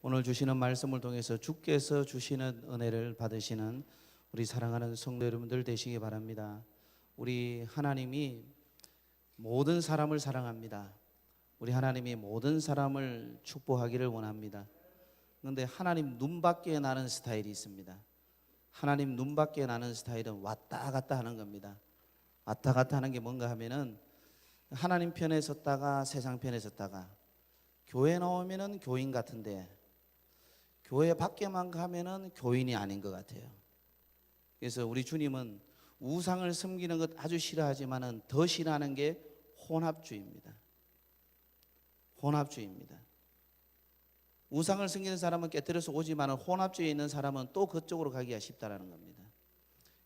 오늘 주시는 말씀을 통해서 주께서 주시는 은혜를 받으시는 우리 사랑하는 성도 여러분들 되시기 바랍니다. 우리 하나님이 모든 사람을 사랑합니다. 우리 하나님이 모든 사람을 축복하기를 원합니다. 그런데 하나님 눈밖에 나는 스타일이 있습니다. 하나님 눈밖에 나는 스타일은 왔다 갔다 하는 겁니다. 왔다 갔다 하는 게 뭔가 하면은 하나님 편에 섰다가 세상 편에 섰다가, 교회 나오면은 교인 같은데 교회 밖에만 가면은 교인이 아닌 것 같아요. 그래서 우리 주님은 우상을 섬기는 것 아주 싫어하지만은 더 싫어하는 게 혼합주의입니다. 혼합주의입니다. 우상을 섬기는 사람은 깨뜨려서 오지만은 혼합주의에 있는 사람은 또 그쪽으로 가기가 쉽다라는 겁니다.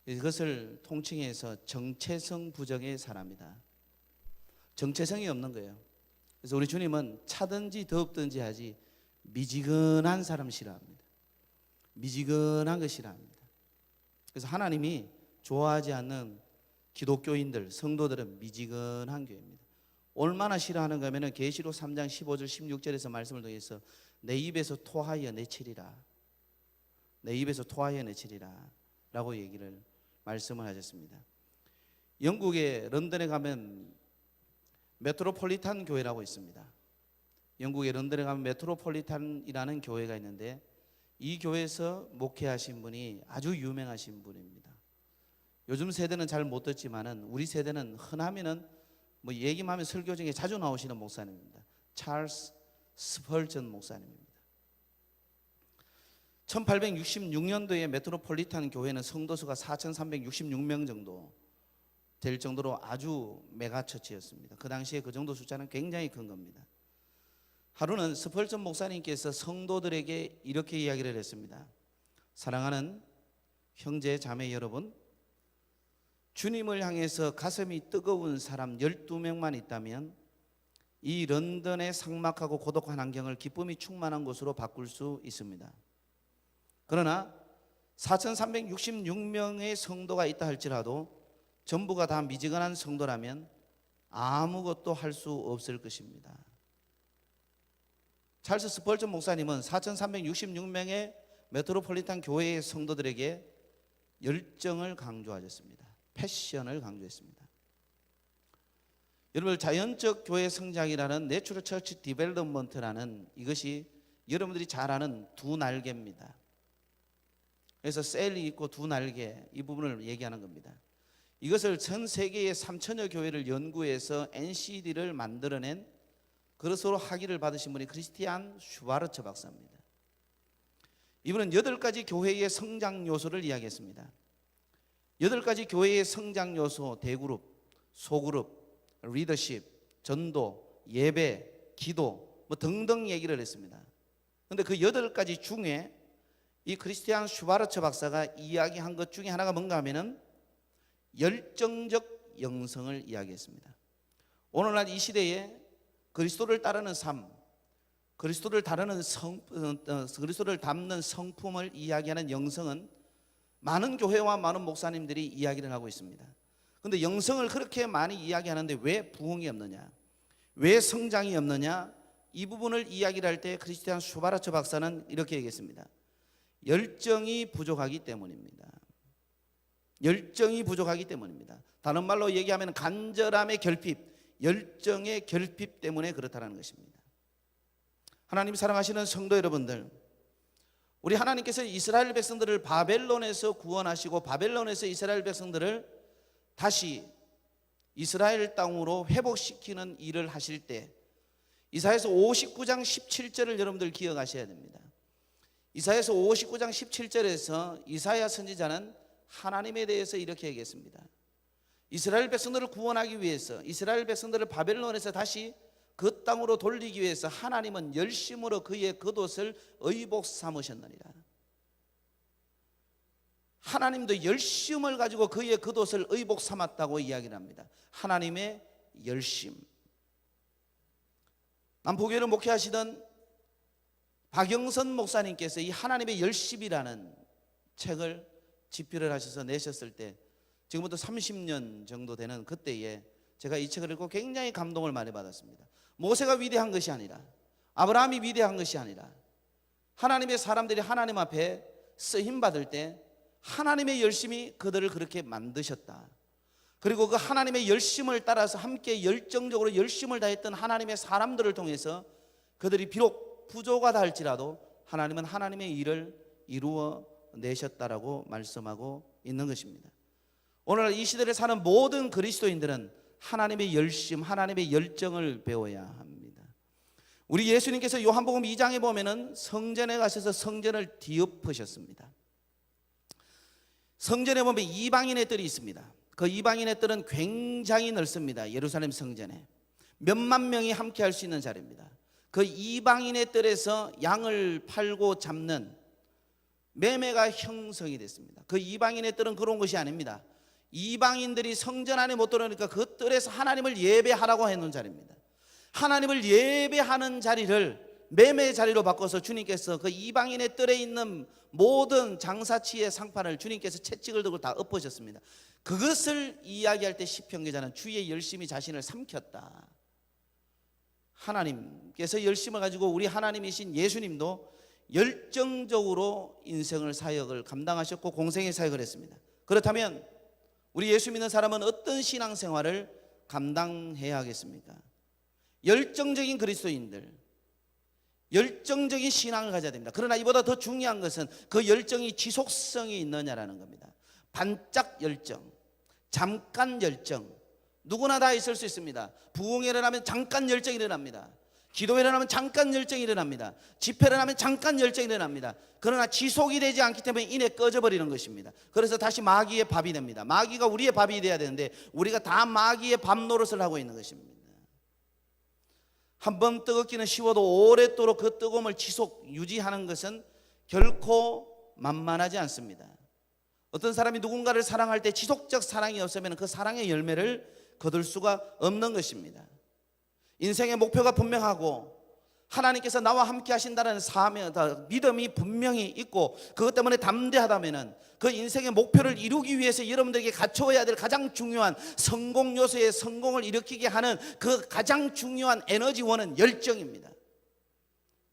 이것을 통칭해서 정체성 부정의 사람이다. 정체성이 없는 거예요. 그래서 우리 주님은 차든지 덥든지 하지 미지근한 사람 싫어합니다. 미지근한 거 싫어합니다. 그래서 하나님이 좋아하지 않는 기독교인들, 성도들은 미지근한 교회입니다. 얼마나 싫어하는가 하면 계시록 3장 15절 16절에서 말씀을 통해서 내 입에서 토하여 내치리라, 내 입에서 토하여 내치리라 라고 말씀을 하셨습니다. 영국의 런던에 가면 메트로폴리탄 교회라고 있습니다. 영국의 런던에 가면 메트로폴리탄이라는 교회가 있는데 이 교회에서 목회하신 분이 아주 유명하신 분입니다. 요즘 세대는 잘 못 듣지만은 우리 세대는 흔하면은 뭐 얘기만 하면 설교 중에 자주 나오시는 목사님입니다. 찰스 스펄전 목사님입니다. 1866년도에 메트로폴리탄 교회는 성도수가 4,366명 정도 될 정도로 아주 메가처치였습니다. 그 당시에 그 정도 숫자는 굉장히 큰 겁니다. 하루는 스펄전 목사님께서 성도들에게 이렇게 이야기를 했습니다. 사랑하는 형제 자매 여러분, 주님을 향해서 가슴이 뜨거운 사람 12명만 있다면 이 런던의 삭막하고 고독한 환경을 기쁨이 충만한 곳으로 바꿀 수 있습니다. 그러나 4,366명의 성도가 있다 할지라도 전부가 다 미지근한 성도라면 아무것도 할 수 없을 것입니다. 찰스 스펄전 목사님은 4,366명의 메트로폴리탄 교회의 성도들에게 열정을 강조하셨습니다. 패션을 강조했습니다. 여러분, 자연적 교회 성장이라는 내추럴 처치 디벨롭먼트라는 이것이 여러분들이 잘 아는 두 날개입니다. 그래서 셀이 있고 두 날개, 이 부분을 얘기하는 겁니다. 이것을 전 세계의 3천여 교회를 연구해서 NCD를 만들어낸 그것으로 학위를 받으신 분이 크리스티안 슈바르처 박사입니다. 이분은 8가지 교회의 성장 요소를 이야기했습니다. 8가지 교회의 성장 요소, 대그룹, 소그룹, 리더십, 전도, 예배, 기도 뭐 등등 얘기를 했습니다. 그런데 그 8가지 중에 이 크리스티안 슈바르처 박사가 이야기한 것 중에 하나가 뭔가 하면은 열정적 영성을 이야기했습니다. 오늘날 이 시대에 그리스도를 따르는 삶, 그리스도를 담는 성품을 이야기하는 영성은 많은 교회와 많은 목사님들이 이야기를 하고 있습니다. 그런데 영성을 그렇게 많이 이야기하는데 왜 부흥이 없느냐, 왜 성장이 없느냐, 이 부분을 이야기를 할 때 크리스티안 슈바르처 박사는 이렇게 얘기했습니다. 열정이 부족하기 때문입니다. 열정이 부족하기 때문입니다. 다른 말로 얘기하면 간절함의 결핍, 열정의 결핍 때문에 그렇다는 것입니다. 하나님 사랑하시는 성도 여러분들, 우리 하나님께서 이스라엘 백성들을 바벨론에서 구원하시고 바벨론에서 이스라엘 백성들을 다시 이스라엘 땅으로 회복시키는 일을 하실 때 이사야서 59장 17절을 여러분들 기억하셔야 됩니다. 이사야서 59장 17절에서 이사야 선지자는 하나님에 대해서 이렇게 얘기했습니다. 이스라엘 백성들을 구원하기 위해서, 이스라엘 백성들을 바벨론에서 다시 그 땅으로 돌리기 위해서 하나님은 열심으로 그의 겉옷을 의복 삼으셨느니라. 하나님도 열심을 가지고 그의 겉옷을 의복 삼았다고 이야기를 합니다. 하나님의 열심. 남포교회를 목회하시던 박영선 목사님께서 이 하나님의 열심이라는 책을 집필을 하셔서 내셨을 때, 지금부터 30년 정도 되는 그때에 제가 이 책을 읽고 굉장히 감동을 많이 받았습니다. 모세가 위대한 것이 아니라, 아브라함이 위대한 것이 아니라 하나님의 사람들이 하나님 앞에 쓰임 받을 때 하나님의 열심이 그들을 그렇게 만드셨다. 그리고 그 하나님의 열심을 따라서 함께 열정적으로 열심을 다했던 하나님의 사람들을 통해서 그들이 비록 부족하다 할지라도 하나님은 하나님의 일을 이루어 내셨다라고 말씀하고 있는 것입니다. 오늘날 이 시대를 사는 모든 그리스도인들은 하나님의 열심, 하나님의 열정을 배워야 합니다. 우리 예수님께서 요한복음 2장에 보면은 성전에 가셔서 성전을 뒤엎으셨습니다. 성전에 보면 이방인의 뜰이 있습니다. 그 이방인의 뜰은 굉장히 넓습니다. 예루살렘 성전에 몇만 명이 함께 할 수 있는 자리입니다. 그 이방인의 뜰에서 양을 팔고 잡는 매매가 형성이 됐습니다. 그 이방인의 뜰은 그런 것이 아닙니다. 이방인들이 성전 안에 못 들어오니까 그 뜰에서 하나님을 예배하라고 해놓은 자리입니다. 하나님을 예배하는 자리를 매매 자리로 바꿔서 주님께서 그 이방인의 뜰에 있는 모든 장사치의 상판을 주님께서 채찍을 들고 다 엎으셨습니다. 그것을 이야기할 때 시편 기자는 주의 열심히 자신을 삼켰다. 하나님께서 열심을 가지고 우리 하나님이신 예수님도 열정적으로 인생을 사역을 감당하셨고 공생의 사역을 했습니다. 그렇다면 우리 예수 믿는 사람은 어떤 신앙생활을 감당해야 하겠습니까? 열정적인 그리스도인들, 열정적인 신앙을 가져야 됩니다. 그러나 이보다 더 중요한 것은 그 열정이 지속성이 있느냐라는 겁니다. 반짝 열정, 잠깐 열정, 누구나 다 있을 수 있습니다. 부흥회를 하면 잠깐 열정이 일어납니다. 기도회를 하면 잠깐 열정이 일어납니다. 집회를 하면 잠깐 열정이 일어납니다. 그러나 지속이 되지 않기 때문에 이내 꺼져버리는 것입니다. 그래서 다시 마귀의 밥이 됩니다. 마귀가 우리의 밥이 돼야 되는데 우리가 다 마귀의 밥 노릇을 하고 있는 것입니다. 한번 뜨겁기는 쉬워도 오랫도록 그 뜨거움을 지속 유지하는 것은 결코 만만하지 않습니다. 어떤 사람이 누군가를 사랑할 때 지속적 사랑이 없으면 그 사랑의 열매를 거둘 수가 없는 것입니다. 인생의 목표가 분명하고 하나님께서 나와 함께 하신다는 사명, 믿음이 분명히 있고 그것 때문에 담대하다면 그 인생의 목표를 이루기 위해서 여러분들에게 갖춰야 될 가장 중요한 성공 요소의 성공을 일으키게 하는 그 가장 중요한 에너지원은 열정입니다.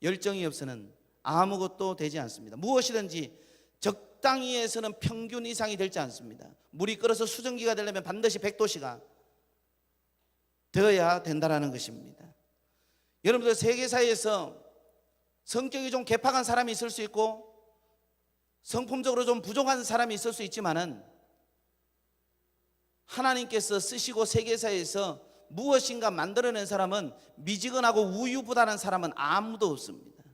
열정이 없으면 아무것도 되지 않습니다. 무엇이든지 적당히 해서는 평균 이상이 되지 않습니다. 물이 끓어서 수증기가 되려면 반드시 100도씨가 되어야 된다는 것입니다. 여러분들 세계사에서 성격이 좀 개팍한 사람이 있을 수 있고 성품적으로 좀 부족한 사람이 있을 수 있지만은 하나님께서 쓰시고 세계사에서 무엇인가 만들어낸 사람은 미지근하고 우유부단한 사람은 아무도 없습니다.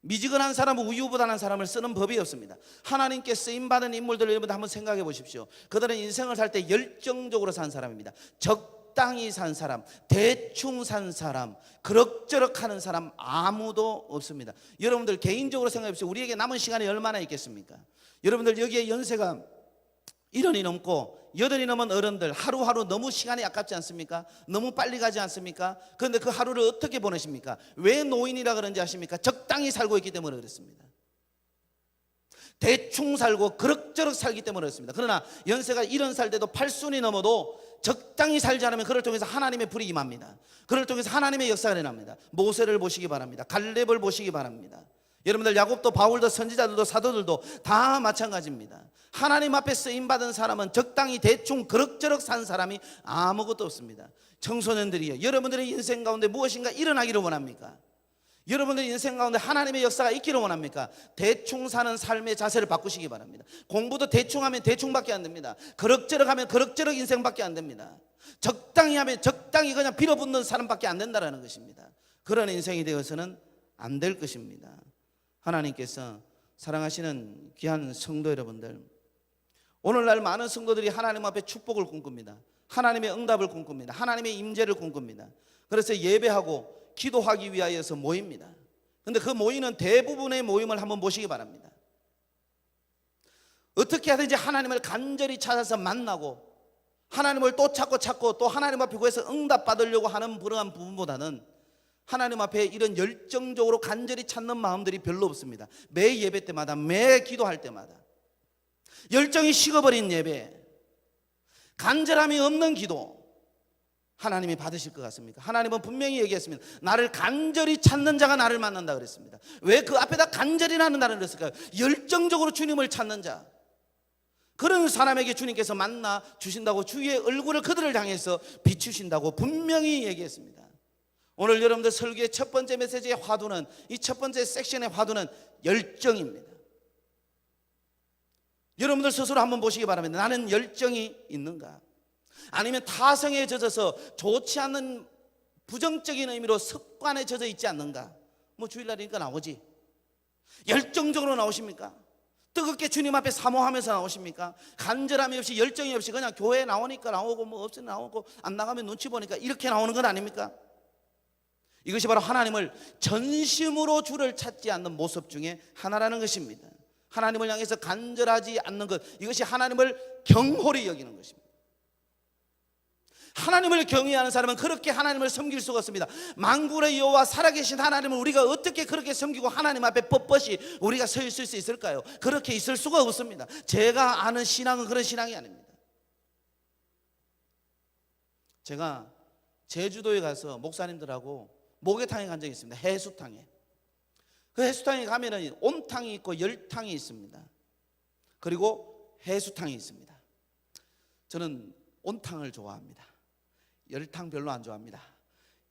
미지근한 사람은 우유부단한 사람을 쓰는 법이 없습니다. 하나님께 쓰임받은 인물들 여러분 한번 생각해 보십시오. 그들은 인생을 살 때 열정적으로 산 사람입니다. 적당히 산 사람, 대충 산 사람, 그럭저럭 하는 사람 아무도 없습니다. 여러분들 개인적으로 생각해 보십시오. 우리에게 남은 시간이 얼마나 있겠습니까? 여러분들 여기에 연세가 1년이 넘고 8이 넘은 어른들 하루하루 너무 시간이 아깝지 않습니까? 너무 빨리 가지 않습니까? 그런데 그 하루를 어떻게 보내십니까? 왜 노인이라 그런지 아십니까? 적당히 살고 있기 때문에 그렇습니다. 대충 살고 그럭저럭 살기 때문에 그렇습니다. 그러나 연세가 70살 돼도 80순이 넘어도 적당히 살지 않으면 그를 통해서 하나님의 불이 임합니다. 그를 통해서 하나님의 역사가 일어납니다. 모세를 보시기 바랍니다. 갈렙을 보시기 바랍니다. 여러분들 야곱도 바울도 선지자들도 사도들도 다 마찬가지입니다. 하나님 앞에 쓰임받은 사람은 적당히 대충 그럭저럭 산 사람이 아무것도 없습니다. 청소년들이요, 여러분들의 인생 가운데 무엇인가 일어나기를 원합니까? 여러분들의 인생 가운데 하나님의 역사가 있기를 원합니까? 대충 사는 삶의 자세를 바꾸시기 바랍니다. 공부도 대충 하면 대충밖에 안 됩니다. 그럭저럭 하면 그럭저럭 인생밖에 안 됩니다. 적당히 하면 적당히 그냥 빌어붙는 사람밖에 안 된다는 것입니다. 그런 인생이 되어서는 안 될 것입니다. 하나님께서 사랑하시는 귀한 성도 여러분들, 오늘날 많은 성도들이 하나님 앞에 축복을 꿈꿉니다. 하나님의 응답을 꿈꿉니다. 하나님의 임재를 꿈꿉니다. 그래서 예배하고 기도하기 위하여서 모입니다. 그런데 그 모이는 대부분의 모임을 한번 보시기 바랍니다. 어떻게 하든지 하나님을 간절히 찾아서 만나고 하나님을 또 찾고 또 하나님 앞에 구해서 응답 받으려고 하는 그러한 부분보다는 하나님 앞에 이런 열정적으로 간절히 찾는 마음들이 별로 없습니다. 매 예배 때마다, 매 기도할 때마다 열정이 식어버린 예배, 간절함이 없는 기도, 하나님이 받으실 것 같습니까? 하나님은 분명히 얘기했습니다. 나를 간절히 찾는 자가 나를 만난다 그랬습니다. 왜 그 앞에다 간절히라는 말을 넣었을까요? 열정적으로 주님을 찾는 자, 그런 사람에게 주님께서 만나 주신다고, 주의 얼굴을 그들을 향해서 비추신다고 분명히 얘기했습니다. 오늘 여러분들 설교의 첫 번째 메시지의 화두는, 이 첫 번째 섹션의 화두는 열정입니다. 여러분들 스스로 한번 보시기 바랍니다. 나는 열정이 있는가? 아니면 타성에 젖어서 좋지 않은 부정적인 의미로 습관에 젖어 있지 않는가? 뭐 주일날이니까 나오지. 열정적으로 나오십니까? 뜨겁게 주님 앞에 사모하면서 나오십니까? 간절함이 없이 열정이 없이 그냥 교회에 나오니까 나오고 뭐 없으면 나오고 안 나가면 눈치 보니까 이렇게 나오는 건 아닙니까? 이것이 바로 하나님을 전심으로 주를 찾지 않는 모습 중에 하나라는 것입니다. 하나님을 향해서 간절하지 않는 것, 이것이 하나님을 경홀히 여기는 것입니다. 하나님을 경외하는 사람은 그렇게 하나님을 섬길 수가 없습니다. 만군의 여호와 살아계신 하나님을 우리가 어떻게 그렇게 섬기고 하나님 앞에 뻣뻣이 우리가 서 있을 수 있을까요? 그렇게 있을 수가 없습니다. 제가 아는 신앙은 그런 신앙이 아닙니다. 제가 제주도에 가서 목사님들하고 목욕탕에 간 적이 있습니다. 해수탕에. 그 해수탕에 가면은 온탕이 있고 열탕이 있습니다. 그리고 해수탕이 있습니다. 저는 온탕을 좋아합니다. 열탕 별로 안 좋아합니다.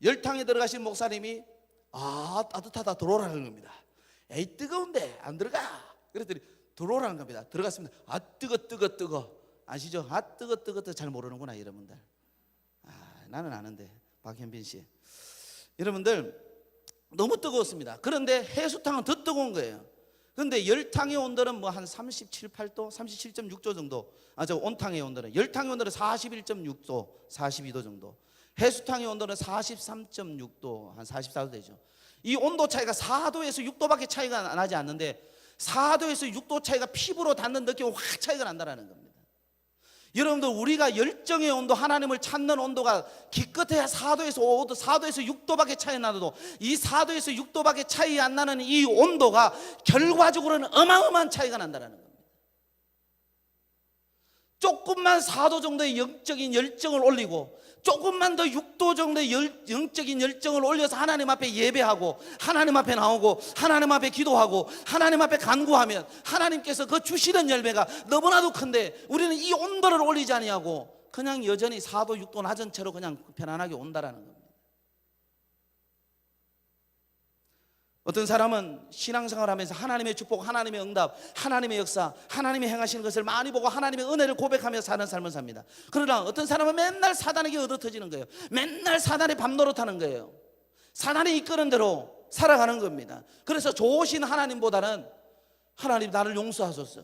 열탕에 들어가신 목사님이 따뜻하다 들어오라는 겁니다. 에이 뜨거운데 안 들어가. 그랬더니 들어오라는 겁니다. 들어갔습니다. 뜨거 아시죠? 뜨거 잘 모르는구나 여러분들. 나는 아는데. 박현빈 씨, 여러분들 너무 뜨거웠습니다. 그런데 해수탕은 더 뜨거운 거예요. 그런데 열탕의 온도는 뭐 한 37, 8도, 37.6도 정도. 온탕의 온도는, 열탕의 온도는 41.6도, 42도 정도. 해수탕의 온도는 43.6도, 한 44도 되죠. 이 온도 차이가 4도에서 6도밖에 차이가 나지 않는데 4도에서 6도 차이가 피부로 닿는 느낌이 확 차이가 난다는 겁니다. 여러분들, 우리가 열정의 온도, 하나님을 찾는 온도가 기껏해야 4도에서 5도, 4도에서 6도밖에 차이 나도 이 4도에서 6도밖에 차이 안 나는 이 온도가 결과적으로는 어마어마한 차이가 난다는 겁니다. 조금만 4도 정도의 영적인 열정을 올리고 조금만 더 6도 정도의 영적인 열정을 올려서 하나님 앞에 예배하고 하나님 앞에 나오고 하나님 앞에 기도하고 하나님 앞에 간구하면 하나님께서 그 주시는 열매가 너무나도 큰데, 우리는 이 온도를 올리지 아니하고 그냥 여전히 4도 6도 낮은 채로 그냥 편안하게 온다라는 겁니다. 어떤 사람은 신앙생활 하면서 하나님의 축복, 하나님의 응답, 하나님의 역사, 하나님이 행하시는 것을 많이 보고 하나님의 은혜를 고백하며 사는 삶을 삽니다. 그러나 어떤 사람은 맨날 사단에게 얻어터지는 거예요. 맨날 사단의 밤 노릇하는 거예요. 사단이 이끄는 대로 살아가는 겁니다. 그래서 좋으신 하나님보다는 하나님 나를 용서하소서,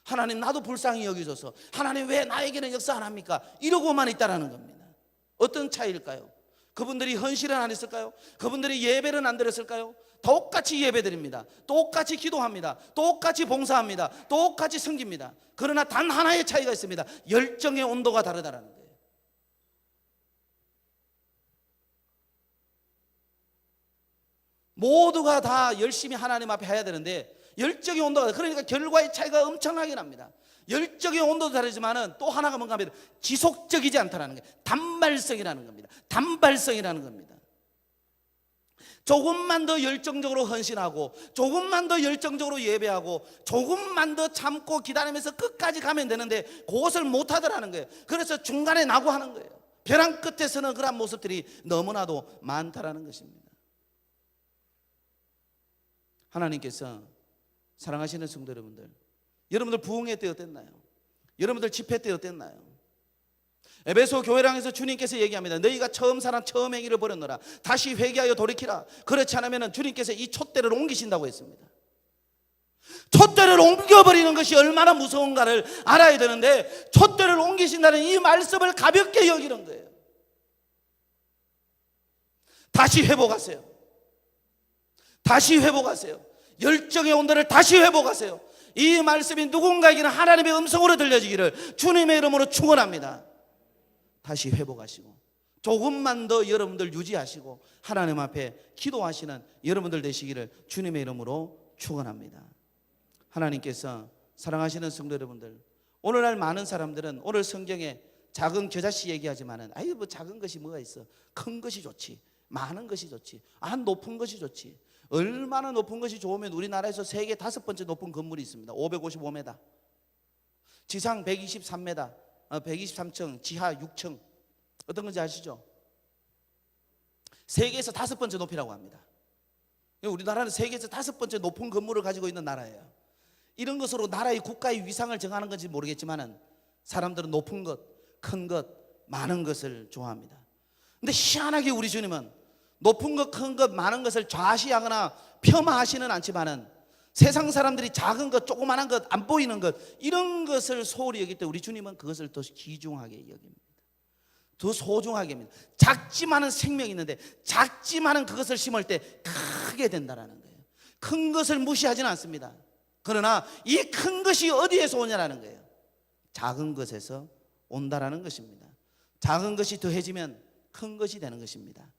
하나님 나도 불쌍히 여기소서, 하나님 왜 나에게는 역사 안 합니까? 이러고만 있다라는 겁니다. 어떤 차이일까요? 그분들이 헌신은 안 했을까요? 그분들이 예배는 안 드렸을까요? 똑같이 예배드립니다. 똑같이 기도합니다. 똑같이 봉사합니다. 똑같이 섬깁니다. 그러나 단 하나의 차이가 있습니다. 열정의 온도가 다르다는 거예요. 모두가 다 열심히 하나님 앞에 해야 되는데 열정의 온도가, 그러니까 결과의 차이가 엄청나게 납니다. 열정의 온도도 다르지만은 또 하나가 뭔가 하면 지속적이지 않다는 거예요. 단발성이라는 겁니다. 단발성이라는 겁니다. 조금만 더 열정적으로 헌신하고 조금만 더 열정적으로 예배하고 조금만 더 참고 기다리면서 끝까지 가면 되는데 그것을 못하더라는 거예요. 그래서 중간에 낙오하는 거예요. 벼랑 끝에서는 그런 모습들이 너무나도 많다라는 것입니다. 하나님께서 사랑하시는 성도 여러분들, 여러분들 부흥회 때 어땠나요? 여러분들 집회 때 어땠나요? 에베소 교회를 향해서 주님께서 얘기합니다. 너희가 처음 사랑 처음 행위를 버렸노라. 다시 회개하여 돌이키라. 그렇지 않으면 주님께서 이 촛대를 옮기신다고 했습니다. 촛대를 옮겨버리는 것이 얼마나 무서운가를 알아야 되는데 촛대를 옮기신다는 이 말씀을 가볍게 여기는 거예요. 다시 회복하세요. 다시 회복하세요. 열정의 온도를 다시 회복하세요. 이 말씀이 누군가에게는 하나님의 음성으로 들려지기를 주님의 이름으로 축원합니다. 다시 회복하시고 조금만 더 여러분들 유지하시고 하나님 앞에 기도하시는 여러분들 되시기를 주님의 이름으로 축원합니다. 하나님께서 사랑하시는 성도 여러분들, 오늘날 많은 사람들은 오늘 성경에 작은 겨자씨 얘기하지만은 아유 뭐 작은 것이 뭐가 있어. 큰 것이 좋지. 많은 것이 좋지. 높은 것이 좋지. 얼마나 높은 것이 좋으면 우리나라에서 세계 5번째 높은 건물이 있습니다. 555m. 지상 123m. 123층, 지하 6층. 어떤 건지 아시죠? 세계에서 5번째 높이라고 합니다. 우리나라는 세계에서 5번째 높은 건물을 가지고 있는 나라예요. 이런 것으로 나라의 국가의 위상을 정하는 건지 모르겠지만은 사람들은 높은 것, 큰 것, 많은 것을 좋아합니다. 근데 희한하게 우리 주님은 높은 것, 큰 것, 많은 것을 좌시하거나 폄하하시는 않지만은 세상 사람들이 작은 것, 조그마한 것, 안 보이는 것 이런 것을 소홀히 여길 때 우리 주님은 그것을 더 귀중하게 여깁니다. 더 소중하게 합니다. 작지만은 생명이 있는데 작지만은 그것을 심을 때 크게 된다라는 거예요. 큰 것을 무시하지는 않습니다. 그러나 이 큰 것이 어디에서 오냐라는 거예요. 작은 것에서 온다라는 것입니다. 작은 것이 더해지면 큰 것이 되는 것입니다.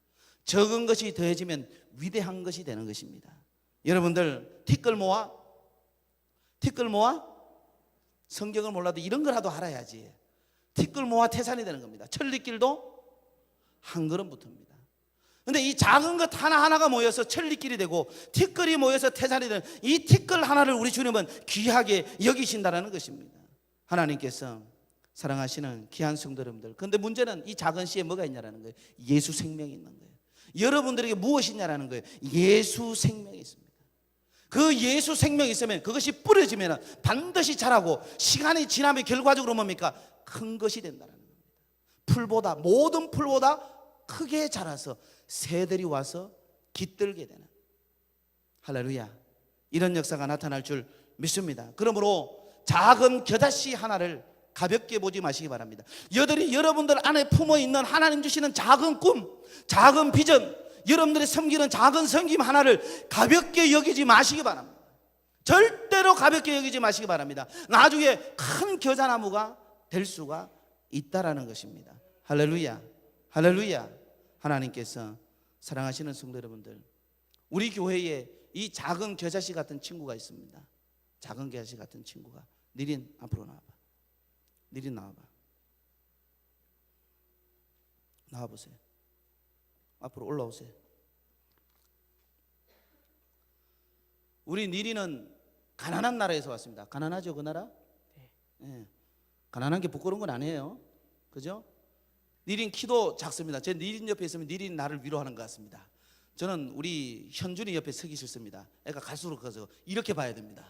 적은 것이 더해지면 위대한 것이 되는 것입니다. 여러분들 티끌 모아 성경을 몰라도 이런 거라도 알아야지. 티끌 모아 태산이 되는 겁니다. 천리길도 한 걸음 붙습니다. 근데 이 작은 것 하나하나가 모여서 천리길이 되고 티끌이 모여서 태산이 되는 이 티끌 하나를 우리 주님은 귀하게 여기신다는 것입니다. 하나님께서 사랑하시는 귀한 성도 여러분들, 그런데 문제는 이 작은 씨에 뭐가 있냐라는 거예요. 예수 생명이 있는 거예요. 여러분들에게 무엇이 있냐라는 거예요. 예수 생명이 있습니다. 그 예수 생명이 있으면 그것이 뿌려지면 반드시 자라고 시간이 지나면 결과적으로 뭡니까? 큰 것이 된다는 겁니다. 모든 풀보다 크게 자라서 새들이 와서 깃들게 되는, 할렐루야, 이런 역사가 나타날 줄 믿습니다. 그러므로 작은 겨자씨 하나를 가볍게 보지 마시기 바랍니다. 여러분들 안에 품어있는 하나님 주시는 작은 꿈, 작은 비전, 여러분들이 섬기는 작은 섬김 하나를 가볍게 여기지 마시기 바랍니다. 절대로 가볍게 여기지 마시기 바랍니다. 나중에 큰 겨자나무가 될 수가 있다라는 것입니다. 할렐루야, 할렐루야. 하나님께서 사랑하시는 성도 여러분들, 우리 교회에 이 작은 겨자씨 같은 친구가 있습니다. 작은 겨자씨 같은 친구가. 니린 앞으로 나와봐. 니린 나와봐. 나와보세요. 앞으로 올라오세요. 우리 니린은 가난한 나라에서 왔습니다. 가난하죠, 그 나라? 네. 가난한 게 부끄러운 건 아니에요. 그죠? 니린 키도 작습니다. 제 니린 옆에 있으면 니린 나를 위로하는 것 같습니다. 저는 우리 현준이 옆에 서기 싫습니다. 애가 갈수록 커서 이렇게 봐야 됩니다.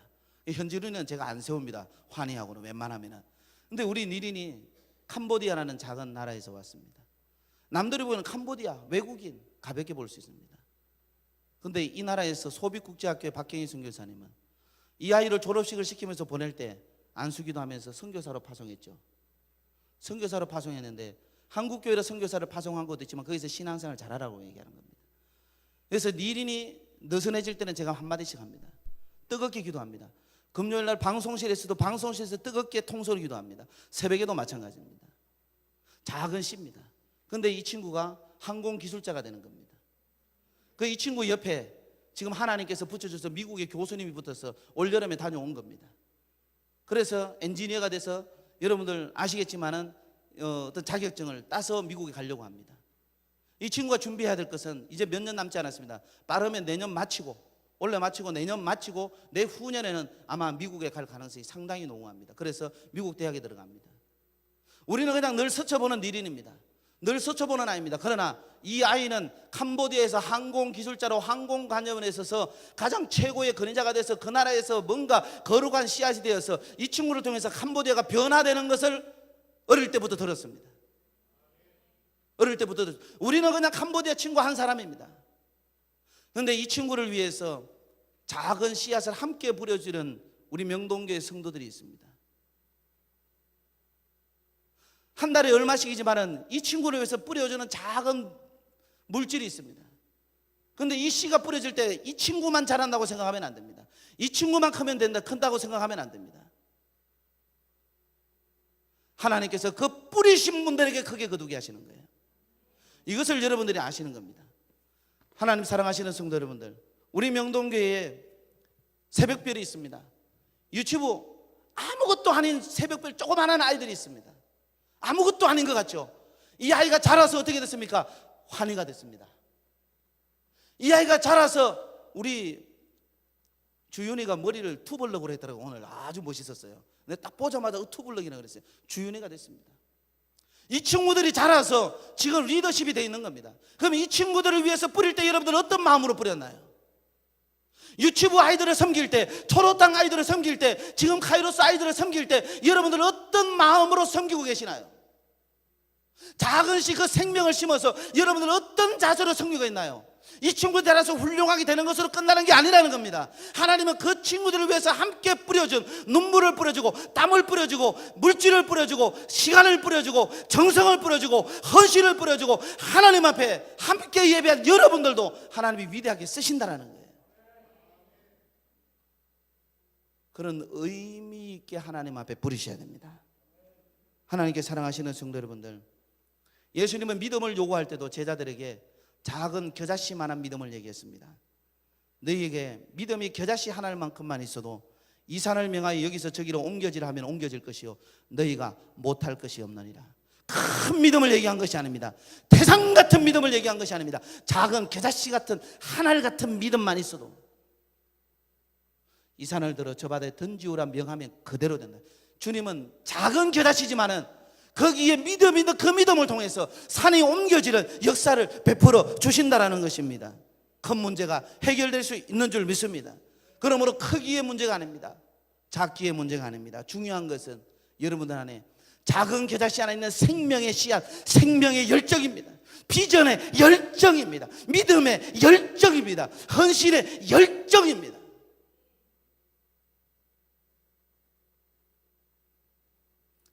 현준이는 제가 안 세웁니다. 환희하고는 웬만하면은. 근데 우리 니린이 캄보디아라는 작은 나라에서 왔습니다. 남들이 보는 캄보디아, 외국인 가볍게 볼 수 있습니다. 근데 이 나라에서 소빛국제학교의 박경희 선교사님은 이 아이를 졸업식을 시키면서 보낼 때 안수기도 하면서 선교사로 파송했죠. 선교사로 파송했는데 한국 교회로 선교사를 파송한 것도 있지만 거기서 신앙생활 잘하라고 얘기하는 겁니다. 그래서 니린이 느슨해질 때는 제가 한마디씩 합니다. 뜨겁게 기도합니다. 금요일 날 방송실에서도 방송실에서 뜨겁게 통솔 기도합니다. 새벽에도 마찬가지입니다. 작은 씨입니다. 그런데 이 친구가 항공기술자가 되는 겁니다. 이 친구 옆에 지금 하나님께서 붙여줘서 미국의 교수님이 붙어서 올여름에 다녀온 겁니다. 그래서 엔지니어가 돼서 여러분들 아시겠지만은 어떤 자격증을 따서 미국에 가려고 합니다. 이 친구가 준비해야 될 것은 이제 몇 년 남지 않았습니다. 빠르면 내년 마치고, 올해 마치고 내년 마치고 내후년에는 아마 미국에 갈 가능성이 상당히 농후합니다. 그래서 미국 대학에 들어갑니다. 우리는 그냥 늘 스쳐보는 니린입니다. 늘 스쳐보는 아이입니다. 그러나 이 아이는 캄보디아에서 항공기술자로 항공관여원에 있어서 가장 최고의 근위자가 돼서 그 나라에서 뭔가 거룩한 씨앗이 되어서 이 친구를 통해서 캄보디아가 변화되는 것을 어릴 때부터 들었습니다. 어릴 때부터 우리는 그냥 캄보디아 친구 한 사람입니다. 그런데 이 친구를 위해서 작은 씨앗을 함께 부려주는 우리 명동교회 성도들이 있습니다. 한 달에 얼마씩이지만은 이 친구를 위해서 뿌려주는 작은 물질이 있습니다. 그런데 이 씨가 뿌려질 때 이 친구만 자란다고 생각하면 안 됩니다. 이 친구만 크면 된다, 큰다고 생각하면 안 됩니다. 하나님께서 그 뿌리신 분들에게 크게 거두게 하시는 거예요. 이것을 여러분들이 아시는 겁니다. 하나님 사랑하시는 성도 여러분들, 우리 명동교회에 새벽별이 있습니다. 유치부 아무것도 아닌 새벽별 조그마한 아이들이 있습니다. 아무것도 아닌 것 같죠? 이 아이가 자라서 어떻게 됐습니까? 환희가 됐습니다. 이 아이가 자라서 우리 주윤이가 머리를 투블럭으로 했더라고요. 오늘 아주 멋있었어요. 근데 딱 보자마자 투블럭이라고 그랬어요. 주윤이가 됐습니다. 이 친구들이 자라서 지금 리더십이 되어 있는 겁니다. 그럼 이 친구들을 위해서 뿌릴 때 여러분들 어떤 마음으로 뿌렸나요? 유치부 아이들을 섬길 때, 초록땅 아이들을 섬길 때, 지금 카이로스 아이들을 섬길 때 여러분들 어떤 마음으로 섬기고 계시나요? 작은씩 그 생명을 심어서 여러분들 어떤 자세로 섬기고 있나요? 이 친구들 자라서 훌륭하게 되는 것으로 끝나는 게 아니라는 겁니다. 하나님은 그 친구들을 위해서 함께 뿌려준 눈물을 뿌려주고 땀을 뿌려주고 물질을 뿌려주고 시간을 뿌려주고 정성을 뿌려주고 헌신을 뿌려주고 하나님 앞에 함께 예배한 여러분들도 하나님이 위대하게 쓰신다는 거예요. 그런 의미 있게 하나님 앞에 부르셔야 됩니다. 하나님께 사랑하시는 성도 여러분들, 예수님은 믿음을 요구할 때도 제자들에게 작은 겨자씨만한 믿음을 얘기했습니다. 너희에게 믿음이 겨자씨 하나만큼만 있어도 이 산을 명하여 여기서 저기로 옮겨지라 하면 옮겨질 것이요 너희가 못할 것이 없느니라. 큰 믿음을 얘기한 것이 아닙니다. 태산 같은 믿음을 얘기한 것이 아닙니다. 작은 겨자씨 같은 하늘 같은 믿음만 있어도 이 산을 들어 저 바다에 던지우라 명하면 그대로 된다. 주님은 작은 겨자씨지만은 거기에 믿음이 있는 그 믿음을 통해서 산이 옮겨지는 역사를 베풀어 주신다라는 것입니다. 큰 문제가 해결될 수 있는 줄 믿습니다. 그러므로 크기의 문제가 아닙니다. 작기의 문제가 아닙니다. 중요한 것은 여러분들 안에 작은 겨자씨 안에 있는 생명의 씨앗, 생명의 열정입니다. 비전의 열정입니다. 믿음의 열정입니다. 헌신의 열정입니다.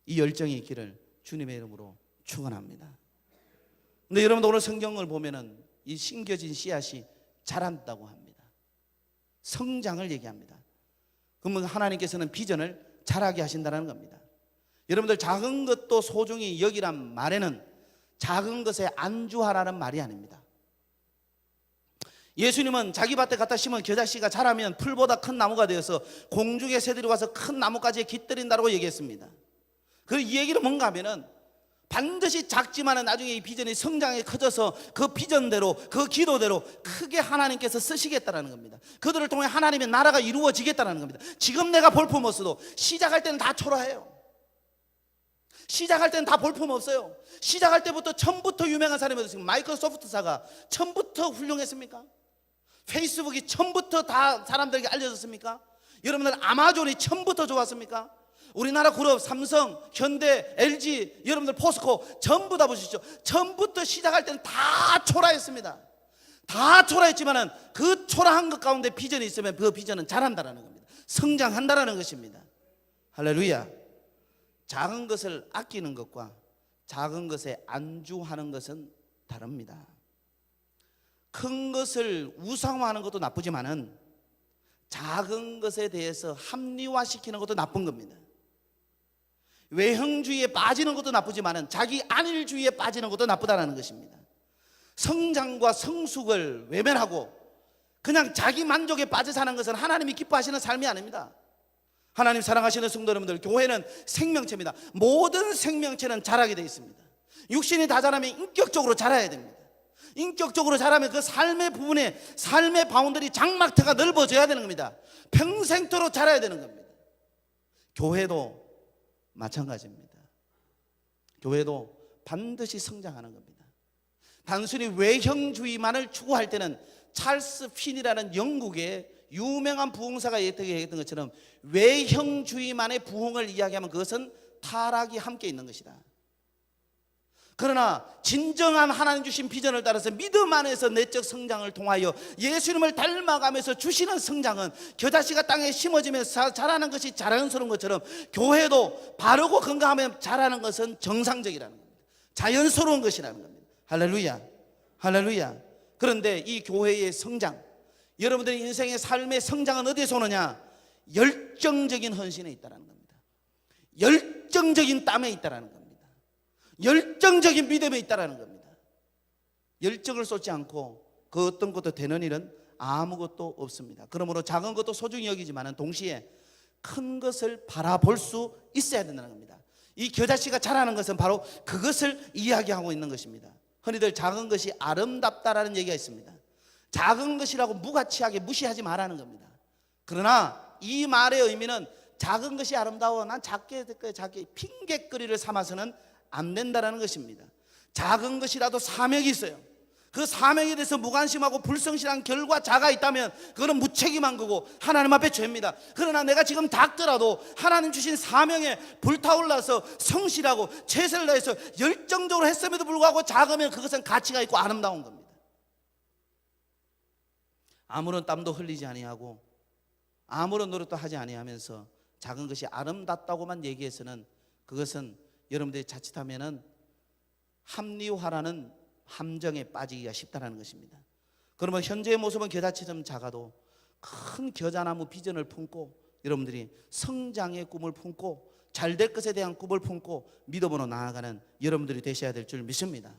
이 열정이 있기를 주님의 이름으로 축원합니다. 근데 여러분들 오늘 성경을 보면은 이 심겨진 씨앗이 자란다고 합니다. 성장을 얘기합니다. 그러면 하나님께서는 비전을 자라게 하신다는 겁니다. 여러분들 작은 것도 소중히 여기란 말에는 작은 것에 안주하라는 말이 아닙니다. 예수님은 자기 밭에 갖다 심은 겨자씨가 자라면 풀보다 큰 나무가 되어서 공중의 새들이 와서 큰 나무까지 깃들인다고 얘기했습니다. 그 이 얘기는 뭔가 하면은 반드시 작지만은 나중에 이 비전이 성장해 커져서 그 비전대로 그 기도대로 크게 하나님께서 쓰시겠다라는 겁니다. 그들을 통해 하나님의 나라가 이루어지겠다라는 겁니다. 지금 내가 볼품 없어도 시작할 때는 다 초라해요. 시작할 때는 다 볼품 없어요. 시작할 때부터 처음부터 유명한 사람이 어떻습니까? 마이크로소프트사가 처음부터 훌륭했습니까? 페이스북이 처음부터 다 사람들에게 알려졌습니까? 여러분들 아마존이 처음부터 좋았습니까? 우리나라 그룹 삼성, 현대, LG, 여러분들 포스코 전부 다 보시죠. 처음부터 시작할 때는 다 초라했습니다. 다 초라했지만은 그 초라한 것 가운데 비전이 있으면 그 비전은 자란다라는 겁니다. 성장한다라는 것입니다. 할렐루야. 작은 것을 아끼는 것과 작은 것에 안주하는 것은 다릅니다. 큰 것을 우상화하는 것도 나쁘지만은 작은 것에 대해서 합리화시키는 것도 나쁜 겁니다. 외형주의에 빠지는 것도 나쁘지만은 자기 안일주의에 빠지는 것도 나쁘다는 것입니다. 성장과 성숙을 외면하고 그냥 자기 만족에 빠져 사는 것은 하나님이 기뻐하시는 삶이 아닙니다. 하나님 사랑하시는 성도 여러분들, 교회는 생명체입니다. 모든 생명체는 자라게 되어 있습니다. 육신이 다 자라면 인격적으로 자라야 됩니다. 인격적으로 자라면 그 삶의 부분에 삶의 바운더리 장막터가 넓어져야 되는 겁니다. 평생토록 자라야 되는 겁니다. 교회도 마찬가지입니다. 교회도 반드시 성장하는 겁니다. 단순히 외형주의만을 추구할 때는 찰스 핀이라는 영국의 유명한 부흥사가 얘기했던 것처럼 외형주의만의 부흥을 이야기하면 그것은 타락이 함께 있는 것이다. 그러나 진정한 하나님 주신 비전을 따라서 믿음 안에서 내적 성장을 통하여 예수님을 닮아가면서 주시는 성장은 겨자씨가 땅에 심어지면서 자라는 것이 자연스러운 것처럼 교회도 바르고 건강하면 자라는 것은 정상적이라는 겁니다. 자연스러운 것이라는 겁니다. 할렐루야, 할렐루야. 그런데 이 교회의 성장, 여러분들의 인생의 삶의 성장은 어디에서 오느냐? 열정적인 헌신에 있다는 겁니다. 열정적인 땀에 있다는 겁니다. 열정적인 믿음에 있다는 겁니다. 열정을 쏟지 않고 그 어떤 것도 되는 일은 아무것도 없습니다. 그러므로 작은 것도 소중히 여기지만 동시에 큰 것을 바라볼 수 있어야 된다는 겁니다. 이 겨자씨가 자라는 것은 바로 그것을 이야기하고 있는 것입니다. 흔히들 작은 것이 아름답다라는 얘기가 있습니다. 작은 것이라고 무가치하게 무시하지 말라는 겁니다. 그러나 이 말의 의미는 작은 것이 아름다워, 난 작게 될 거야, 작게, 핑계거리를 삼아서는 안 된다는 것입니다. 작은 것이라도 사명이 있어요. 그 사명에 대해서 무관심하고 불성실한 결과자가 있다면 그거는 무책임한 거고 하나님 앞에 죄입니다. 그러나 내가 지금 작더라도 하나님 주신 사명에 불타올라서 성실하고 최선을 다해서 열정적으로 했음에도 불구하고 작으면 그것은 가치가 있고 아름다운 겁니다. 아무런 땀도 흘리지 아니하고 아무런 노력도 하지 아니하면서 작은 것이 아름답다고만 얘기해서는 그것은 여러분들이 자칫하면은 합리화라는 함정에 빠지기가 쉽다는 것입니다. 그러면 현재의 모습은 겨자처럼 작아도 큰 겨자나무 비전을 품고 여러분들이 성장의 꿈을 품고 잘될 것에 대한 꿈을 품고 믿음으로 나아가는 여러분들이 되셔야 될 줄 믿습니다.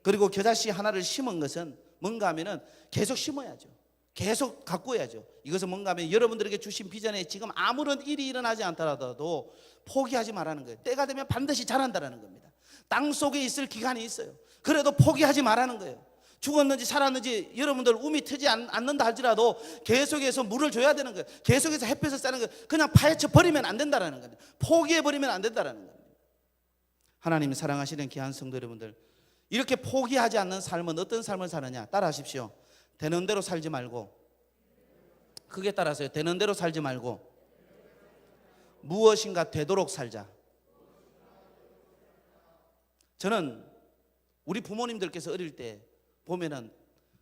그리고 겨자씨 하나를 심은 것은 뭔가 하면은 계속 심어야죠. 계속 가꾸어야죠. 이것은 뭔가 하면 여러분들에게 주신 비전에 지금 아무런 일이 일어나지 않더라도 포기하지 말라는 거예요. 때가 되면 반드시 자란다는 겁니다. 땅 속에 있을 기간이 있어요. 그래도 포기하지 말라는 거예요. 죽었는지 살았는지 여러분들 움이 트지 않는다 할지라도 계속해서 물을 줘야 되는 거예요. 계속해서 햇볕을 쐬는 거예요. 그냥 파헤쳐 버리면 안 된다는 겁니다. 포기해 버리면 안 된다는 겁니다. 하나님이 사랑하시는 귀한 성도 여러분들, 이렇게 포기하지 않는 삶은 어떤 삶을 사느냐? 따라하십시오. 되는 대로 살지 말고, 크게 따라서요. 되는 대로 살지 말고 무엇인가 되도록 살자. 저는 우리 부모님들께서 어릴 때 보면은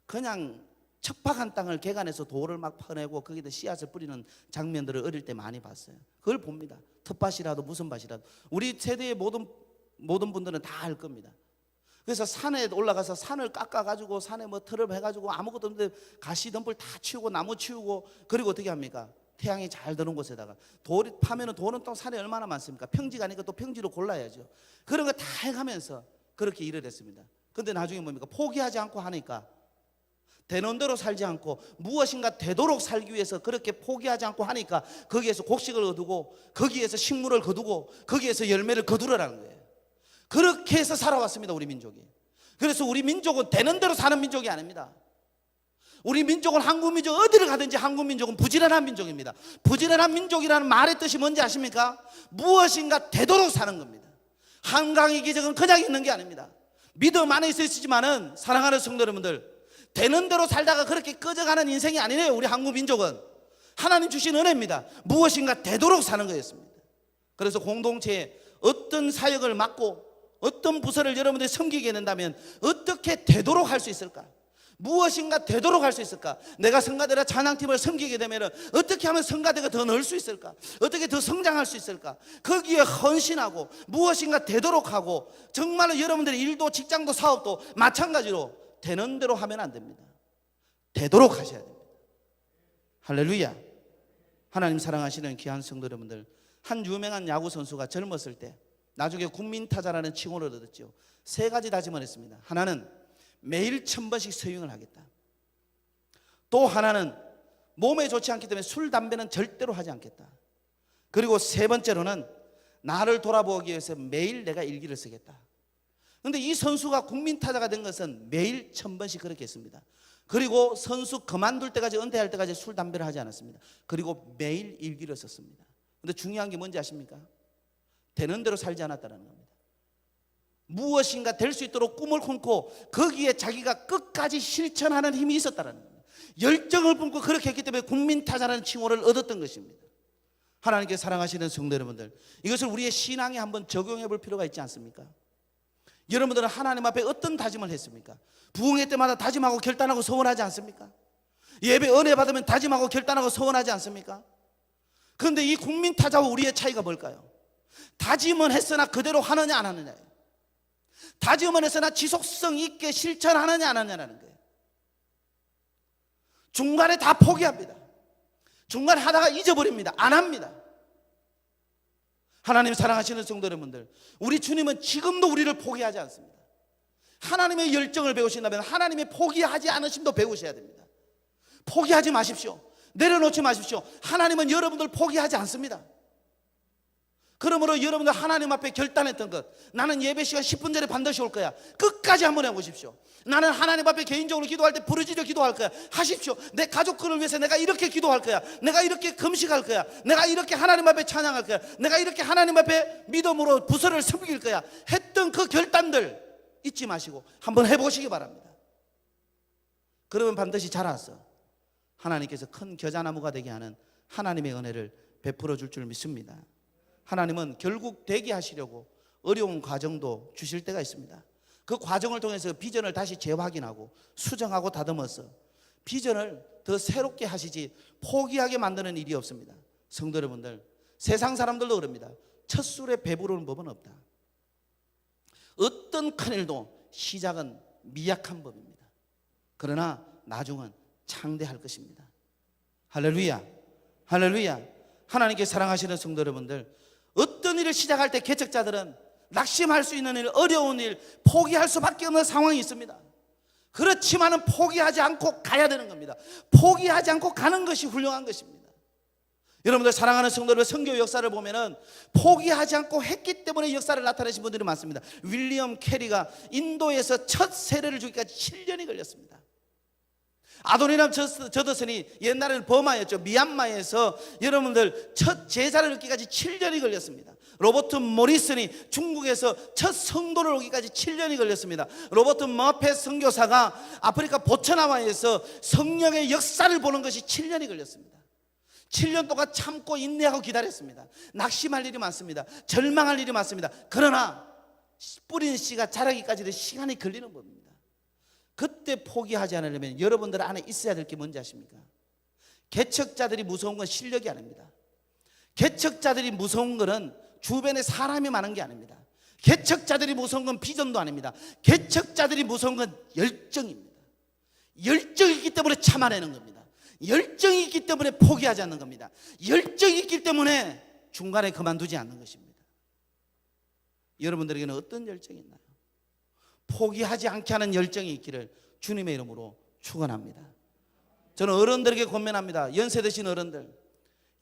그냥 척박한 땅을 개간해서 돌을 막 퍼내고 거기다 씨앗을 뿌리는 장면들을 어릴 때 많이 봤어요. 그걸 봅니다. 텃밭이라도 무슨 밭이라도 우리 세대의 모든 분들은 다 알 겁니다. 그래서 산에 올라가서 산을 깎아가지고 산에 뭐 틀을 해가지고 아무것도 없는데 가시 덤불 다 치우고 나무 치우고, 그리고 어떻게 합니까? 태양이 잘 드는 곳에다가 돌이 파면은 돌은 또 산에 얼마나 많습니까? 평지가 아니까 또 평지로 골라야죠. 그런 거 다 해가면서 그렇게 일을 했습니다. 근데 나중에 뭡니까? 포기하지 않고 하니까, 되는 대로 살지 않고 무엇인가 되도록 살기 위해서 그렇게 포기하지 않고 하니까 거기에서 곡식을 거두고 거기에서 식물을 거두고 거기에서 열매를 거두라는 거예요. 그렇게 해서 살아왔습니다, 우리 민족이. 그래서 우리 민족은 되는 대로 사는 민족이 아닙니다. 우리 민족은, 한국 민족 어디를 가든지 한국 민족은 부지런한 민족입니다. 부지런한 민족이라는 말의 뜻이 뭔지 아십니까? 무엇인가 되도록 사는 겁니다. 한강의 기적은 그냥 있는 게 아닙니다. 믿음 안에 있으시지만은 사랑하는 성도 여러분들, 되는 대로 살다가 그렇게 꺼져가는 인생이 아니네요. 우리 한국 민족은 하나님 주신 은혜입니다. 무엇인가 되도록 사는 거였습니다. 그래서 공동체에 어떤 사역을 맡고 어떤 부서를 여러분들이 섬기게 된다면 어떻게 되도록 할 수 있을까? 무엇인가 되도록 할 수 있을까? 내가 성가대라 찬양팀을 섬기게 되면 어떻게 하면 성가대가 더 넣을 수 있을까? 어떻게 더 성장할 수 있을까? 거기에 헌신하고 무엇인가 되도록 하고, 정말로 여러분들의 일도 직장도 사업도 마찬가지로 되는 대로 하면 안 됩니다. 되도록 하셔야 됩니다. 할렐루야. 하나님 사랑하시는 귀한 성도 여러분들, 한 유명한 야구 선수가 젊었을 때 나중에 국민타자라는 칭호를 얻었죠. 3가지 다짐을 했습니다. 하나는 매일 1000번씩 스윙을 하겠다. 또 하나는 몸에 좋지 않기 때문에 술, 담배는 절대로 하지 않겠다. 그리고 3번째로는 나를 돌아보기 위해서 매일 내가 일기를 쓰겠다. 그런데 이 선수가 국민타자가 된 것은 매일 1000번씩 그렇게 했습니다. 그리고 선수 그만둘 때까지, 은퇴할 때까지 술, 담배를 하지 않았습니다. 그리고 매일 일기를 썼습니다. 그런데 중요한 게 뭔지 아십니까? 되는 대로 살지 않았다는 겁니다. 무엇인가 될 수 있도록 꿈을 품고 거기에 자기가 끝까지 실천하는 힘이 있었다는 겁니다. 열정을 품고 그렇게 했기 때문에 국민타자라는 칭호를 얻었던 것입니다. 하나님께 사랑하시는 성도 여러분들, 이것을 우리의 신앙에 한번 적용해 볼 필요가 있지 않습니까? 여러분들은 하나님 앞에 어떤 다짐을 했습니까? 부흥회 때마다 다짐하고 결단하고 서원하지 않습니까? 예배 은혜 받으면 다짐하고 결단하고 서원하지 않습니까? 그런데 이 국민타자와 우리의 차이가 뭘까요? 다짐은 했으나 그대로 하느냐 안 하느냐예요. 다짐은 했으나 지속성 있게 실천하느냐 안 하느냐라는 거예요. 중간에 다 포기합니다. 중간에 하다가 잊어버립니다. 안 합니다. 하나님 사랑하시는 성도 여러분들, 우리 주님은 지금도 우리를 포기하지 않습니다. 하나님의 열정을 배우신다면 하나님의 포기하지 않으심도 배우셔야 됩니다. 포기하지 마십시오. 내려놓지 마십시오. 하나님은 여러분들 포기하지 않습니다. 그러므로 여러분들 하나님 앞에 결단했던 것, 나는 예배 시간 10분 전에 반드시 올 거야. 끝까지 한번 해보십시오. 나는 하나님 앞에 개인적으로 기도할 때 부르짖어 기도할 거야. 하십시오. 내 가족들을 위해서 내가 이렇게 기도할 거야. 내가 이렇게 금식할 거야. 내가 이렇게 하나님 앞에 찬양할 거야. 내가 이렇게 하나님 앞에 믿음으로 부서를 섬길 거야. 했던 그 결단들 잊지 마시고 한번 해보시기 바랍니다. 그러면 반드시 자라서 하나님께서 큰 겨자나무가 되게 하는 하나님의 은혜를 베풀어 줄 줄 믿습니다. 하나님은 결국 되게 하시려고 어려운 과정도 주실 때가 있습니다. 그 과정을 통해서 비전을 다시 재확인하고 수정하고 다듬어서 비전을 더 새롭게 하시지 포기하게 만드는 일이 없습니다. 성도 여러분들, 세상 사람들도 그럽니다. 첫 술에 배부르는 법은 없다. 어떤 큰 일도 시작은 미약한 법입니다. 그러나 나중은 창대할 것입니다. 할렐루야, 할렐루야. 하나님께 사랑하시는 성도 여러분들, 어떤 일을 시작할 때 개척자들은 낙심할 수 있는 일, 어려운 일, 포기할 수밖에 없는 상황이 있습니다. 그렇지만은 포기하지 않고 가야 되는 겁니다. 포기하지 않고 가는 것이 훌륭한 것입니다. 여러분들 사랑하는 성도들, 선교 역사를 보면은 포기하지 않고 했기 때문에 역사를 나타내신 분들이 많습니다. 윌리엄 캐리가 인도에서 첫 세례를 주기까지 7년이 걸렸습니다. 아도니람 저더슨이 옛날에는 버마였죠. 미얀마에서 여러분들 첫 제자를 얻기까지 7년이 걸렸습니다. 로버트 모리슨이 중국에서 첫 성도를 오기까지 7년이 걸렸습니다. 로버트 머펫 선교사가 아프리카 보츠와나에서 성령의 역사를 보는 것이 7년이 걸렸습니다. 7년 동안 참고 인내하고 기다렸습니다. 낙심할 일이 많습니다. 절망할 일이 많습니다. 그러나 뿌린 씨가 자라기까지는 시간이 걸리는 법입니다. 그때 포기하지 않으려면 여러분들 안에 있어야 될 게 뭔지 아십니까? 개척자들이 무서운 건 실력이 아닙니다. 개척자들이 무서운 것은 주변에 사람이 많은 게 아닙니다. 개척자들이 무서운 건 비전도 아닙니다. 개척자들이 무서운 건 열정입니다. 열정이 있기 때문에 참아내는 겁니다. 열정이 있기 때문에 포기하지 않는 겁니다. 열정이 있기 때문에 중간에 그만두지 않는 것입니다. 여러분들에게는 어떤 열정이 있나요? 포기하지 않게 하는 열정이 있기를 주님의 이름으로 축원합니다. 저는 어른들에게 권면합니다. 연세 드신 어른들,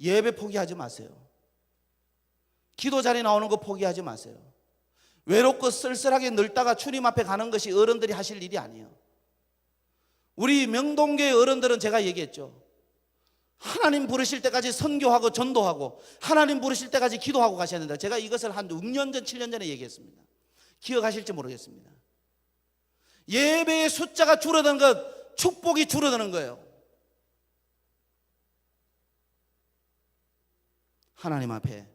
예배 포기하지 마세요. 기도 자리 나오는 거 포기하지 마세요. 외롭고 쓸쓸하게 늙다가 주님 앞에 가는 것이 어른들이 하실 일이 아니에요. 우리 명동교회 어른들은 제가 얘기했죠. 하나님 부르실 때까지 선교하고 전도하고 하나님 부르실 때까지 기도하고 가셔야 된다. 제가 이것을 한 6년 전, 7년 전에 얘기했습니다. 기억하실지 모르겠습니다. 예배의 숫자가 줄어드는 것, 축복이 줄어드는 거예요. 하나님 앞에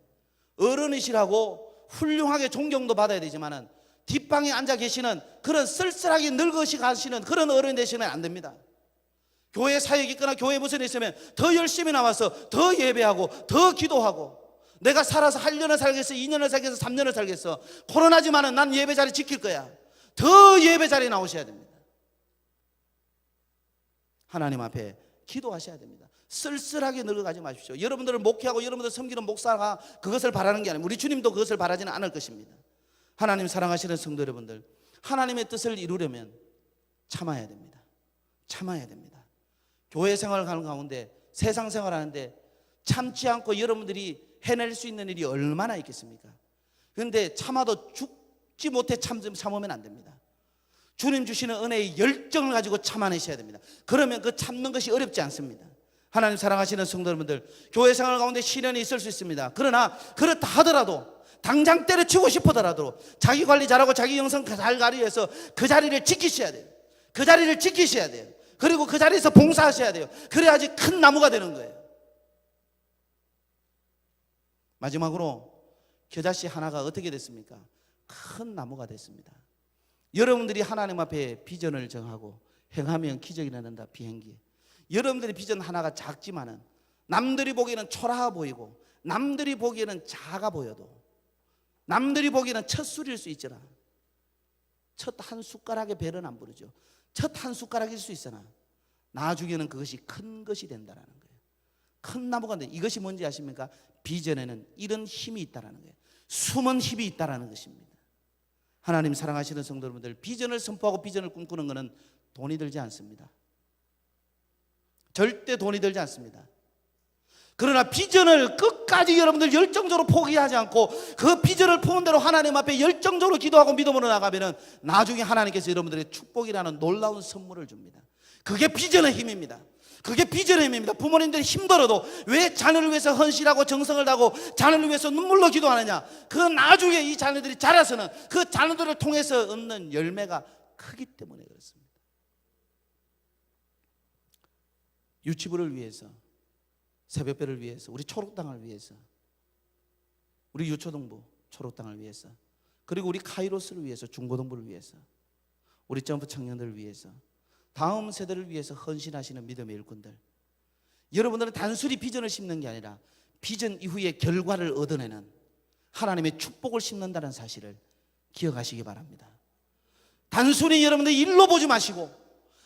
어른이시라고 훌륭하게 존경도 받아야 되지만은 뒷방에 앉아 계시는 그런 쓸쓸하게 늙으시 가시는 그런 어른 되시면 안 됩니다. 교회 사역이 있거나 교회 무슨 있으면 더 열심히 나와서 더 예배하고 더 기도하고, 내가 살아서 1년을 살겠어, 2년을 살겠어, 3년을 살겠어, 코로나지만은 난 예배 자리 지킬 거야. 더 예배 자리에 나오셔야 됩니다. 하나님 앞에 기도하셔야 됩니다. 쓸쓸하게 늙어가지 마십시오. 여러분들을 목회하고 여러분들 섬기는 목사가 그것을 바라는 게 아닙니다. 우리 주님도 그것을 바라지는 않을 것입니다. 하나님 사랑하시는 성도 여러분들, 하나님의 뜻을 이루려면 참아야 됩니다. 참아야 됩니다. 교회 생활을 하는 가운데, 세상 생활하는데 참지 않고 여러분들이 해낼 수 있는 일이 얼마나 있겠습니까? 그런데 참아도 죽지 못해 참으면 안 됩니다. 주님 주시는 은혜의 열정을 가지고 참아내셔야 됩니다. 그러면 그 참는 것이 어렵지 않습니다. 하나님 사랑하시는 성도 여러분들, 교회 생활 가운데 시련이 있을 수 있습니다. 그러나 그렇다 하더라도, 당장 때려치고 싶어더라도 자기 관리 잘하고 자기 영성 잘 가기 위해서 그 자리를 지키셔야 돼요. 그 자리를 지키셔야 돼요. 그리고 그 자리에서 봉사하셔야 돼요. 그래야지 큰 나무가 되는 거예요. 마지막으로 겨자씨 하나가 어떻게 됐습니까? 큰 나무가 됐습니다. 여러분들이 하나님 앞에 비전을 정하고 행하면 기적이 나는다. 비행기. 여러분들의 비전 하나가 작지만은 남들이 보기에는 초라해 보이고 남들이 보기에는 작아 보여도, 남들이 보기에는 첫 술일 수 있잖아. 첫 한 숟가락에 배는 안 부르죠. 첫 한 숟가락일 수 있으나 나중에는 그것이 큰 것이 된다는 거예요. 큰 나무가 된다. 이것이 뭔지 아십니까? 비전에는 이런 힘이 있다는 거예요. 숨은 힘이 있다는 것입니다. 하나님 사랑하시는 성도 여러분들, 비전을 선포하고 비전을 꿈꾸는 것은 돈이 들지 않습니다. 절대 돈이 들지 않습니다. 그러나 비전을 끝까지 여러분들 열정적으로 포기하지 않고 그 비전을 품은 대로 하나님 앞에 열정적으로 기도하고 믿음으로 나가면은 나중에 하나님께서 여러분들의 축복이라는 놀라운 선물을 줍니다. 그게 비전의 힘입니다. 그게 비전의 힘입니다. 부모님들이 힘들어도 왜 자녀를 위해서 헌신하고 정성을 다하고 자녀를 위해서 눈물로 기도하느냐? 그 나중에 이 자녀들이 자라서는 그 자녀들을 통해서 얻는 열매가 크기 때문에 그렇습니다. 유치부를 위해서, 새벽배를 위해서, 우리 초록당을 위해서, 우리 유초등부 초록당을 위해서, 그리고 우리 카이로스를 위해서, 중고등부를 위해서, 우리 점프 청년들을 위해서, 다음 세대를 위해서 헌신하시는 믿음의 일꾼들, 여러분들은 단순히 비전을 심는 게 아니라 비전 이후에 결과를 얻어내는 하나님의 축복을 심는다는 사실을 기억하시기 바랍니다. 단순히 여러분들 일로 보지 마시고,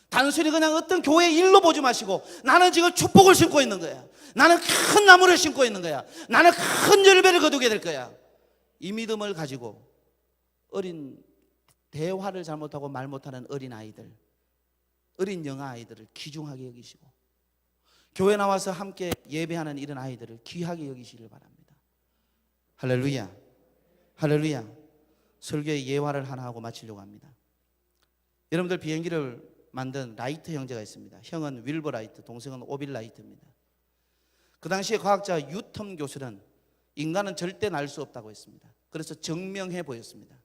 단순히 그냥 어떤 교회 일로 보지 마시고, 나는 지금 축복을 심고 있는 거야, 나는 큰 나무를 심고 있는 거야, 나는 큰 열매를 거두게 될 거야. 이 믿음을 가지고 어린, 대화를 잘못하고 말 못하는 어린 아이들, 어린 영아 아이들을 귀중하게 여기시고, 교회 나와서 함께 예배하는 이런 아이들을 귀하게 여기시길 바랍니다. 할렐루야, 할렐루야. 설교의 예화를 하나 하고 마치려고 합니다. 여러분들 비행기를 만든 라이트 형제가 있습니다. 형은 윌버 라이트, 동생은 오빌 라이트입니다. 그 당시에 과학자 유텀 교수는 인간은 절대 날 수 없다고 했습니다. 그래서 증명해 보였습니다.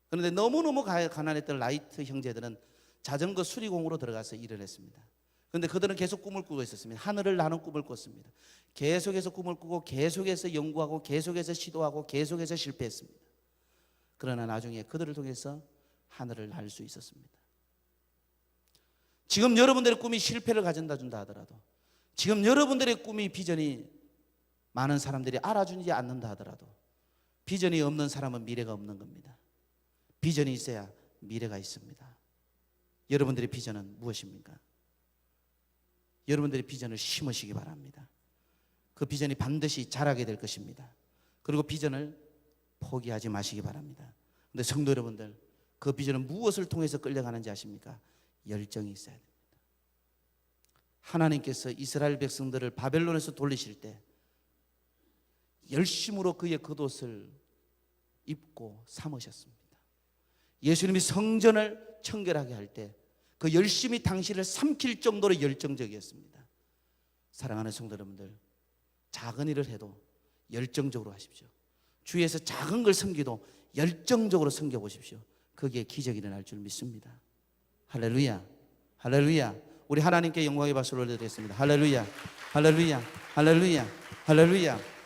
그런데 너무너무 가난했던 라이트 형제들은 자전거 수리공으로 들어가서 일을 했습니다. 그런데 그들은 계속 꿈을 꾸고 있었습니다. 하늘을 나는 꿈을 꿨습니다. 계속해서 꿈을 꾸고 계속해서 연구하고 계속해서 시도하고 계속해서 실패했습니다. 그러나 나중에 그들을 통해서 하늘을 날 수 있었습니다. 지금 여러분들의 꿈이 실패를 가져다 준다 하더라도, 지금 여러분들의 꿈이 비전이 많은 사람들이 알아주지 않는다 하더라도, 비전이 없는 사람은 미래가 없는 겁니다. 비전이 있어야 미래가 있습니다. 여러분들의 비전은 무엇입니까? 여러분들의 비전을 심으시기 바랍니다. 그 비전이 반드시 자라게 될 것입니다. 그리고 비전을 포기하지 마시기 바랍니다. 그런데 성도 여러분들, 그 비전은 무엇을 통해서 끌려가는지 아십니까? 열정이 있어야 됩니다. 하나님께서 이스라엘 백성들을 바벨론에서 돌리실 때 열심으로 그의 겉옷을 입고 삼으셨습니다. 예수님이 성전을 청결하게 할 때 그 열심히 당신을 삼킬 정도로 열정적이었습니다. 사랑하는 성도 여러분들, 작은 일을 해도 열정적으로 하십시오. 주위에서 작은 걸 섬기도 열정적으로 섬겨보십시오. 거기에 기적이 일어날 줄 믿습니다. 할렐루야, 할렐루야. 우리 하나님께 영광의 박수를 올려드리겠습니다. 할렐루야, 할렐루야, 할렐루야, 할렐루야.